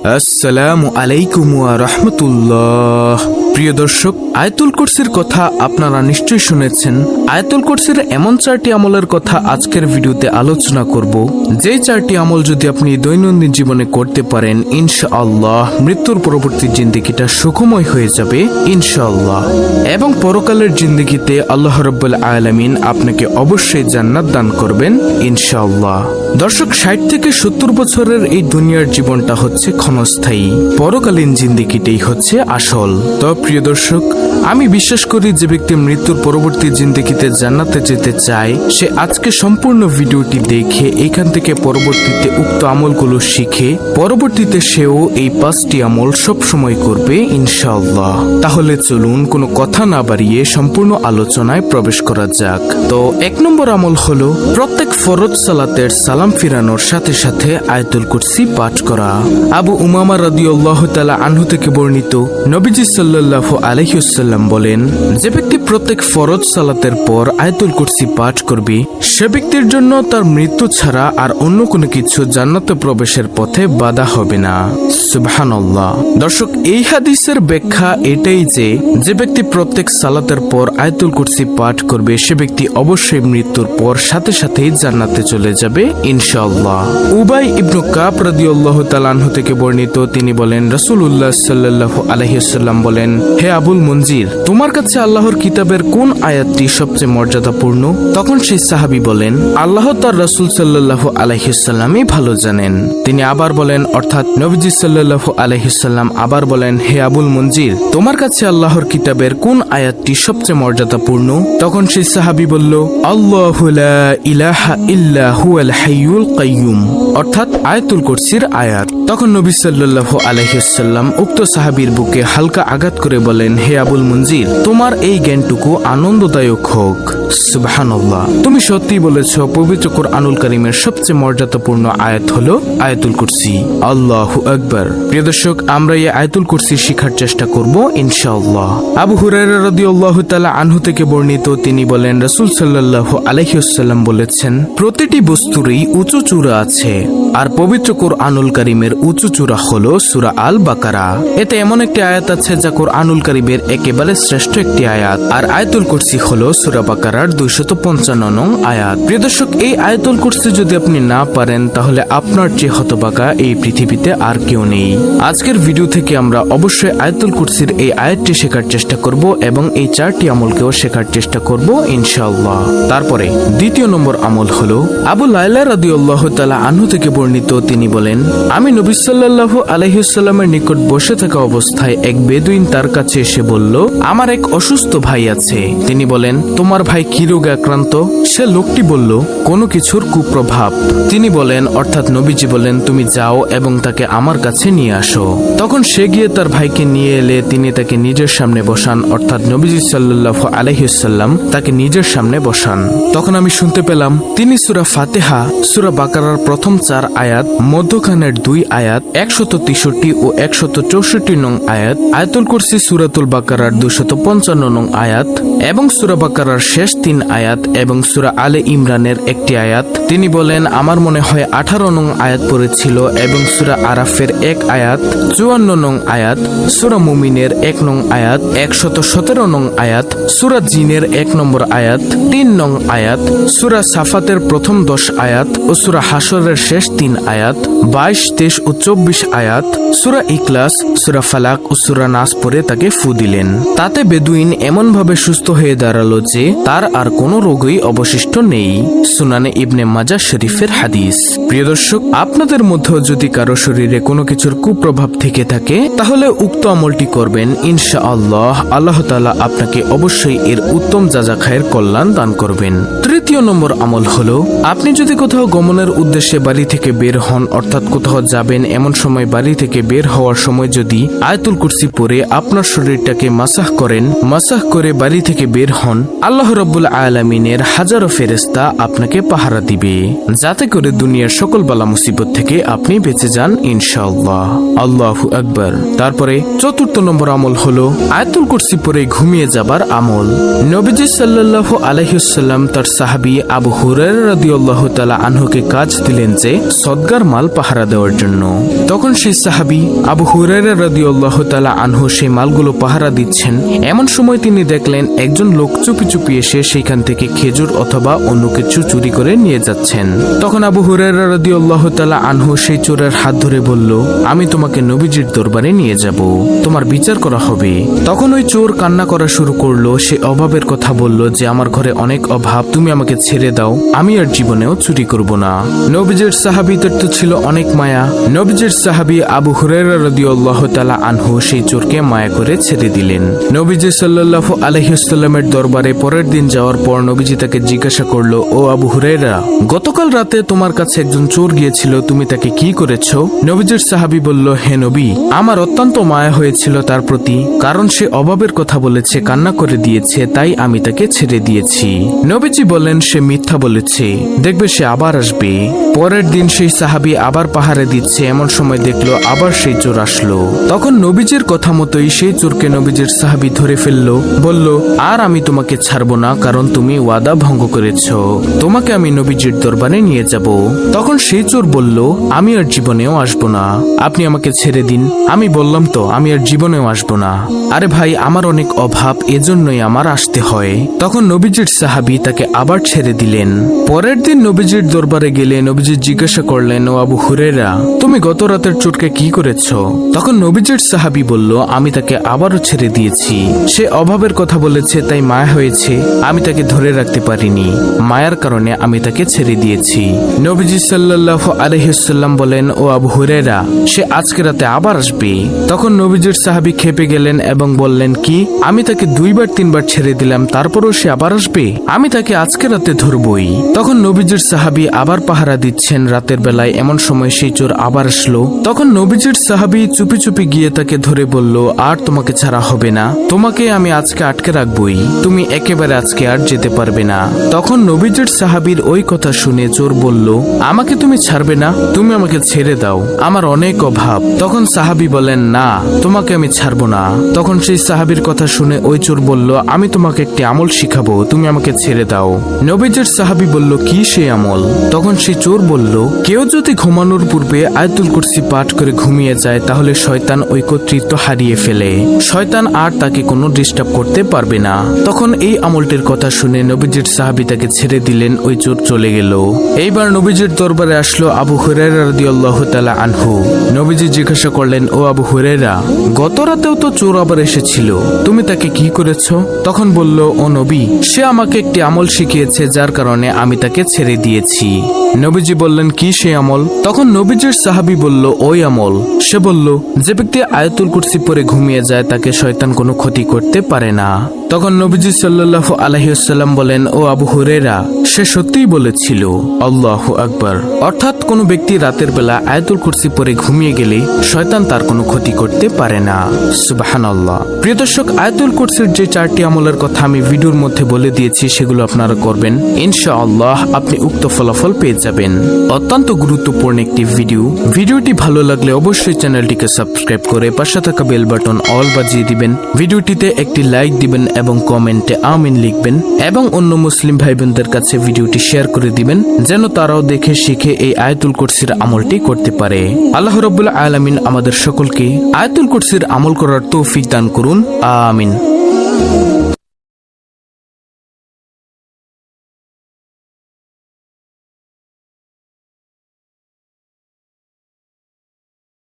আসসালামু আলাইকুম ওয়া রাহমাতুল্লাহ। প্রিয় দর্শক, আয়াতুল কুরসির কথা আপনারা নিশ্চয়ই শুনেছেন। আয়াতুল কুরসির এমন 4টি আমলের কথা আজকের ভিডিওতে আলোচনা করব, যে 4টি আমল যদি আপনি দৈনন্দিন জীবনে করতে পারেন, ইনশাআল্লাহ মৃত্যুর পরবর্তী জিন্দেগিটা সুখময় হয়ে যাবে ইনশাআল্লাহ, এবং পরকালের জিন্দেগিতে আল্লাহ রাব্বুল আলামিন আপনাকে অবশ্যই জান্নাত দান করবেন ইনশাআল্লাহ। দর্শক, 60 থেকে 70 বছরের এই দুনিয়ার জীবনটা হচ্ছে ক্ষণস্থায়ী, পরকালীন জিন্দেগিটাই হচ্ছে আসল। তো প্রিয় দর্শক, আমি বিশ্বাস করি যে ব্যক্তি মৃত্যুর পরবর্তী জিন্দেগিতে জান্নাতে যেতে চায়, সে আজকে সম্পূর্ণ ভিডিওটি দেখে এখান থেকে পরবর্তীতে উক্ত আমলগুলো শিখে পরবর্তীতে সেও এই 5টি আমল সব সময় করবে ইনশাআল্লাহ। তাহলে চলুন কোনো কথা না বাড়িয়ে সম্পূর্ণ আলোচনায় প্রবেশ করা যাক। তো 1 নম্বর আমল হলো প্রত্যেক ফরজ সালাতের সালাম ফিরানোর সাথে সাথে আয়াতুল কুরসি পাঠ করা। আবু উমামা রাদিয়াল্লাহু তাআলা আনহু থেকে বর্ণিত, নবীজি সাল্লাল্লাহু আলাইহি ওয়াসাল্লাম বলেন, যে ব্যক্তি প্রত্যেক ফরজ সালাতের পর আয়াতুল কুরসি পাঠ করবে, সে ব্যক্তির জন্য তার মৃত্যু ছাড়া আর অন্য কোনো কিছু জান্নাতে প্রবেশের পথে বাধা হবে না। সুবহানাল্লাহ। দর্শক, এই হাদিসের ব্যাখ্যা এটাই যে ব্যক্তি প্রত্যেক সালাতের পর আয়াতুল কুরসি পাঠ করবে, সে ব্যক্তি অবশ্যই মৃত্যুর পর সাথে সাথেই জান্নাতে চলে যাবে ইনশাআল্লাহ। উবাই ইবনু কাব রাদিয়াল্লাহু তাআলা আনহু থেকে বর্ণিত, তিনি বলেন, রাসূলুল্লাহ সাল্লাল্লাহু আলাইহি ওয়াসাল্লাম বলেন, হে আবুল মুনজির, তোমার কাছে আল্লাহর কিতাবের কোন আয়াতটি সবচেয়ে মর্যাদাপূর্ণ? তখন সেই সাহাবী বলেন, আল্লাহ তার রাসূল সাল্লাল্লাহু আলাইহি ওয়াসাল্লামই ভালো জানেন। তিনি আবার বলেন, অর্থাৎ নবীজি সাল্লাল্লাহু আলাইহি ওয়াসাল্লাম আবার বলেন, হে আবুল মুনজির, তোমার কাছে আল্লাহর কিতাবের কোন আয়াতটি সবচেয়ে মর্যাদাপূর্ণ? তখন সেই সাহাবী বলল, আল্লাহু লা ইলাহা ইল্লা হুয়াল হাইয়ুল কাইয়ুম, অর্থাৎ আয়াতুল কুরসির আয়াত। তখন নবী সাল্লাল্লাহু আলাইহি ওয়াসাল্লাম উক্ত সাহাবীর বুকে হালকা আঘাত করে বলেন, হে আবুল মুনজির, তোমার এই জ্ঞানটুকু আনন্দদায়ক হোক। সুবহানাল্লাহ। তুমি সত্যি বলেছ, পবিত্র কুরআনুল কারীমের সবচেয়ে মর্যাদাপূর্ণ আয়াত হলো আয়াতুল কুরসি। আল্লাহু আকবার। প্রিয় দর্শক, আমরা এই আয়াতুল কুরসি শিখার চেষ্টা করব ইনশাআল্লাহ। আবু হুরায়রা রাদিয়াল্লাহু তাআলা আনহু থেকে বর্ণিত, তিনি বলেন, রাসূল সাল্লাল্লাহু আলাইহি ওয়াসাল্লাম বলেছেন, প্রতিটি বস্তুরই উঁচু চূড়া আছে, আর পবিত্র কুরআনুল কারীমের উঁচু চূড়া হলো সূরা আল বাকারা। এতে এমন একটি আয়াত আছে যা কুরআনুল কারীমের একেবারে শ্রেষ্ঠ একটি আয়াত, আর আয়াতুল কুরসি হলো সূরা বাকারার 255 নং আয়াত। প্রিয় দর্শক, এই আয়াতুল কুরসি যদি আপনি না পারেন, তাহলে আপনার চেয়ে হতভাগা এই পৃথিবীতে আর কেউ নেই। আজকের ভিডিও থেকে আমরা অবশ্যই আয়াতুল কুরসির এই আয়াতটি শেখার চেষ্টা করব এবং এই 4টি আমলকেও শেখার চেষ্টা করব ইনশাআল্লাহ। তারপরে 2 নম্বর আমল হলো আবু লায়লা রাদিয়াল্লাহু তাআলা আনহু থেকে বর্ণিত, তিনি বলেন, আমি নবী সাল্লাল্লাহু আলাইহি ওয়াসাল্লামের নিকট বসে থাকা অবস্থায় এক বেদুইন তার কাছে এসে বলল, আমার এক অসুস্থ ভাই আছে। তিনি বলেন, তোমার ভাই কি রোগে আক্রান্ত? সে লোকটি বলল, কোনো কিছুর কুপ্রভাব। তিনি বলেন, অর্থাৎ নবীজি বলেন, তুমি যাও এবং তাকে আমার কাছে নিয়ে আসো। তখন সে গিয়ে তার ভাইকে নিয়ে এলে তিনি তাকে নিজের সামনে বসান, অর্থাৎ নবীজি সাল্লাল্লাহু আলাইহি ওয়াসাল্লাম তাকে নিজের সামনে বসান। তখন আমি শুনতে পেলাম তিনি সূরা ফাতিহা, সূরা বাকারার প্রথম 4 আয়াত, মধ্যখানের 2 আয়াত, 163 ও 164 নং আয়াত, আয়াতুল কুরসি সূরাতুল বাকারার 255 নং আয়াত এবং সূরা বাকারার শেষ 3 আয়াত এবং সূরা আলে ইমরানের একটি আয়াত। তিনি বলেন, আমার মনে হয় 18 নং আয়াত পড়েছিল এবং সূরা আরাফের 1 আয়াত, 54 নং আয়াত, সূরা মুমিনের 1 নং আয়াত, 117 নং আয়াত, সূরা জিনের 1 নম্বর আয়াত, 3 নং আয়াত, সূরা সাফাতের প্রথম 10 আয়াত ও সূরা হাশরের শেষ 3 আয়াত, 22, 23 ও 24 আয়াত, সূরা ইখলাস, সূরা ফালাক ও সূরা নাস পড়ে তাকে ফু দিলেন। তাতে বেদুইন এমন ভাবে সুস্থ হয়ে দাঁড়ালো যে তার আর কোনো রোগই অবশিষ্ট নেই। সুনানে ইবনে মাজাহ শরীফের হাদিস। প্রিয় দর্শক, আপনাদের মধ্যেও যদি কারো শরীরে কোনো কিছুর কুপ্রভাব থেকে থাকে, তাহলে উক্ত আমলটি করবেন ইনশাআল্লাহ। আল্লাহ তাআলা আপনাকে অবশ্যই এর উত্তম যাজাখায়ের কল্যাণ দান করবেন। 3 নম্বর আমল হলো, আপনি যদি কোথাও গমনের উদ্দেশ্যে বাড়ি থেকে বের হন, অর্থাৎ কোথাও যাবেন, এমন সময় বাড়ি থেকে বের হওয়ার সময় যদি আয়াতুল কুরসি পড়ে আপনার শরীরটাকে মাসাহ করেন, মাসাহ করে বাড়ি থেকে বের হন, আল্লাহ রাব্বুল আলামিনের হাজারো ফেরেশতা ফেরেশতা আপনাকে পাহারা দিবে, যাতে করে দুনিয়ার সকল বালা মুসিবত থেকে আপনি বেঁচে যান ইনশাআল্লাহ। আল্লাহু আকবার। তারপরে ৪র্থ নম্বর আমল হলো আয়াতুল কুরসি পড়ে ঘুমিয়ে যাবার আমল। নবীজি সাল্লাল্লাহু আলাইহি ওয়াসাল্লাম তার সাহাবী আবু হুরায়রা রাদিয়াল্লাহু তাআলা আনহুকে কাজ দিলেন যে সদগার মাল পাহারা দেওয়ার জন্য। তখন সেই সাহাবী আবু হুরায়রা রাদিয়াল্লাহু তাআলা আনহু সেই মালগুলো পাহারা দিচ্ছেন। এমন সময় তিনি দেখলেন একজন লোক চুপি চুপি এসে সেখান থেকে খেজুর অথবা অন্য কিছু চুরি করে নিয়ে যাচ্ছেন। তখন আবু হুরায়রা রাদিয়াল্লাহু তাআলা আনহু সেই চোরের হাত ধরে বলল, আমি তোমাকে নবীজির দরবারে নিয়ে যাব, তোমার বিচার করা হবে। তখন ওই চোর কান্না করা শুরু করলো। সে অভাবের কথা বলল যে আমার ঘরে অনেক অভাব, তুমি আমাকে ছেড়ে দাও, আমি আর জীবনেও চুরি করব না। নবীজির সাহাবীদের তো ছিল অনেক মায়া। নবীজির সাহাবী আবু হুরায়রা রাদিয়াল্লাহু তাআলা আনহু সেই চোরকে মায়া করে ছেড়ে দিলেন। নবীজি সাল্লাল্লাহু আলাইহি ওয়াসাল্লামের দরবারে পরের দিন যাওয়ার পর নবীজি তাকে জিজ্ঞাসা করলো, ও আবু হুরায়রা, গতকাল রাতে তোমার কাছে একজন চোর গিয়েছিল, তুমি তাকে কি করেছো? নবীজির সাহাবী বলল, হে নবী, আমার অত্যন্ত মায়া হয়েছিল তার প্রতি, কারণ সে অভাবের কথা বলেছে, কান্না করে দিয়েছে, তাই আমি তাকে ছেড়ে দিয়েছি। নবীজি বললেন, সে মিথ্যা বলেছে, দেখবে সে আবার আসবে। পরের দিন সেই সাহাবী আবার পাহারা দিচ্ছে। এমন সময় দেখলো আবার সেই চোর আসলো। তখন নবীজির কথা মতোই সেই চোরকে নবীজির সাহাবী ধরে ফেললো, বলল, আর আমি তোমাকে ছাড়বো না, কারণ তুমি ওয়াদা ভঙ্গ করেছো, তোমাকে আমি নবীজির দরবারে নিয়ে যাব। তখন সেই চোর বলল, আমি আর জীবনেও আসবো না, আপনি আমাকে ছেড়ে দিন। আমি বললাম তো আমি আর জীবনেও আসবো না। আরে ভাই, আমার অনেক অভাব, এজন্যই আমার আসতে হয়। তখন নবীজির সাহাবী তাকে আবার ছেড়ে দিলেন। পরের দিন নবীজির দরবারে গেলে নবীজি জিজ্ঞাসা করলেন, ও আবু হুরায়রা, তুমি গত রাতের চোরকে কি করেছো? তখন নবীজির সাহাবী বলল, আমি তাকে আবারও ছেড়ে দিয়েছি, সে অভাবের কথা বলেছে, তাই মায়া হয়েছে, আমি তাকে ধরে রাখতে পারিনি, মায়ার কারণে আমি তাকে ছেড়ে দিয়েছি। নবীজি সাল্লাল্লাহু আলাইহি ওয়াসাল্লাম বলেন, ও আবু হুরায়রা, সে আজকে রাতে আবার আসবে। তখন নবীজির সাহাবী খেপে গেলেন এবং বললেন, কি, আমি তাকে 2বার 3বার ছেড়ে দিলাম, তারপরও সে আবার আসবে? আমি তাকে আজকে রাতে ধরবই। তখন নবীজির সাহাবী আবার পাহারা দিচ্ছেন রাতের বেলায়। এমন সময় সেই চোর আবার আসলো। তখন নবীজির সাহাবী চুপি চুপি গিয়ে তাকে ধরে বলল, আর তোমাকে ছাড়া হবে না, তোমাকে আমি আজকে আটকে রাখবই, তুমি একেবারে আজকে আর যেতে পারবে না। তখন নবীজির সাহাবীর ওই কথা শুনে চোর বলল, আমাকে তুমি ছাড়বে না, তুমি আমাকে ছেড়ে দাও, আমার অনেক অভাব। তখন সাহাবী বলেন, না, তোমাকে আমি ছাড়বো না। তখন সেই সাহাবীর কথা শুনে ওই চোর বলল, আমি তোমাকে একটি আমল শিখাবো, তুমি আমাকে ছেড়ে দাও। নবীজির সাহাবী বলল, কি সেই আমল? তখন সেই চোর বলল, কেউ যদি ঘুমানোর পূর্বে আয়াতুল কুরসি পাঠ করে ঘুমিয়ে যায়, তাহলে শয়তান ওই কর্তৃত্ব হারিয়ে ফেলে, শয়তান আর তাকে কোনো ডিস্টার্ব করতে পারবে না। তখন এই আমলটির কথা শুনে নবীজির সাহাবী তাকে ছেড়ে দিলেন। ওই চোর চলে গেল। এইবার নবীজির দরবারে আসলো আবু হুরায়রা রাদিয়াল্লাহু তাআলা আনহু। নবীজি জিজ্ঞাসা করলেন, ও আবু হুরায়রা, গত রাতেও তো চোর আবার এসেছিল, তুমি তাকে কি করেছো? তখন বলল, ও নবী, সে আমাকে একটি আমল শিখিয়েছে, যার কারণে আমি তাকে ছেড়ে দিয়েছি। নবীজি বললেন, কি সেই আমল? তখন নবীজির সাহাবী বলল, ওই আমল। সে বলল, যে ব্যক্তি আয়াতুল কুরসি পড়ে ঘুমিয়ে যায়, তাকে শয়তান কোনো ক্ষতি করতে পারে না। তখন নবীজি সাল্লাল্লাহু আলাইহি ওয়াসাল্লাম বলেন, ও আবু হুরায়রা, সে সত্যিই বলেছিল। আল্লাহু আকবার। অর্থাৎ কোনো ব্যক্তি রাতের বেলা আয়াতুল কুরসি পড়ে ঘুমিয়ে গেলে শয়তান তার কোনো ক্ষতি করতে পারে না। সুবহানাল্লাহ। প্রিয় দর্শক, আয়াতুল কুরসির যে 4টি আমলের কথা আমি ভিডিওর মধ্যে বলে দিয়েছি, সেগুলো আপনারা করবেন, ইনশাআল্লাহ আপনি উক্ত ফলাফল পেয়ে যাবেন। অত্যন্ত গুরুত্বপূর্ণ একটি ভিডিওটি ভালো লাগলে অবশ্যই চ্যানেলটিকে সাবস্ক্রাইব করে পাশে থাকা বেল বাটন অল বাজিয়ে দিবেন। ভিডিওটিতে একটি লাইক দিবেন এবং কমেন্টে আমিন লিখবেন এবং অন্য মুসলিম ভাই বোনদের কাছে ভিডিওটি শেয়ার করে দিবেন, যেন তারাও দেখে শিখে এই আয়াতুল কুরসির আমলটি করতে পারে। আল্লাহ রাব্বুল আলামিন আমাদের সকলকে আয়াতুল কুরসির আমল করার তৌফিক দান করুন। আমিন।